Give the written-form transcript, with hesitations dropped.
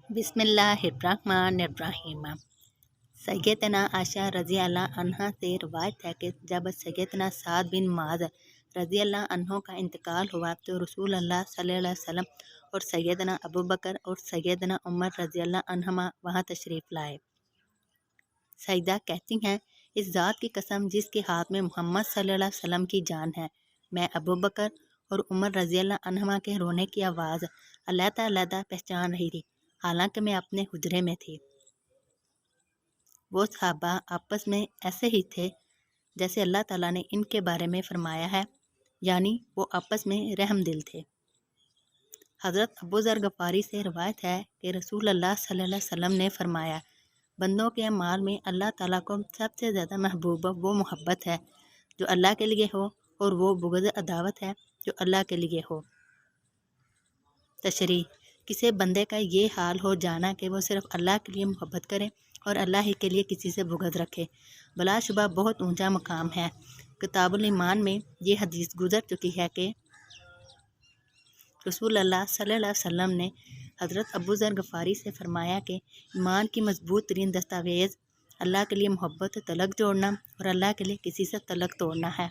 बिस्मिल्लाहिर्रहमानिर्रहीम। सैयदना आयशा रज़ी अल्लाह अन्हा से रवायत है कि जब सैयदना साद बिन मुआज़ रज़ी अल्लाह अन्हों का इंतकाल हुआ तो रसूल अल्लाह सल्लल्लाहु अलैहि वसल्लम और सैयदना अबू बकर और सैयदना उमर रज़ी अल्लाह अन्हुमा वहाँ तशरीफ़ लाए। सईदा कहती हैं, इस ज़ात की कसम जिसके हाथ में मोहम्मद सल्लल्लाहु अलैहि वसल्लम की जान है, मैं अबू बकर और उमर रज़ी अल्लाह अन्हुमा के रोने की आवाज़ अलहदा-अलहदा पहचान रही थी, हालांकि मैं अपने हुजरे में थी। वो सहाबा आपस में ऐसे ही थे जैसे अल्लाह ताला ने इनके बारे में फरमाया है, यानी वो आपस में रहम दिल थे। हज़रत अबू ज़र गफ़ारी से रवायत है कि रसूल अल्लाह सल्लल्लाहु अलैहि वसल्लम ने फरमाया, बंदों के अमाल में अल्लाह ताला को सबसे ज़्यादा महबूब वो मोहब्बत है जो अल्लाह के लिए हो, और वो बुग़्ज़ अदावत है जो अल्लाह के लिए हो। तशरीह, किसी बंदे का ये हाल हो जाना कि वो सिर्फ़ अल्लाह के लिए मोहब्बत करे और अल्लाह ही के लिए किसी से बुग़्ज़ रखे, बलाशुबा बहुत ऊंचा मकाम है। किताबुल ईमान में ये हदीस गुज़र चुकी है कि रसूल अल्लाह सल्लल्लाहु अलैहि वसल्लम ने हज़रत अबू ज़र गफ़ारी से फ़रमाया कि ईमान की मज़बूत तरीन दस्तावेज़ अल्लाह के लिए मोहब्बत तलक जोड़ना और अल्लाह के लिए किसी से तलक तोड़ना है।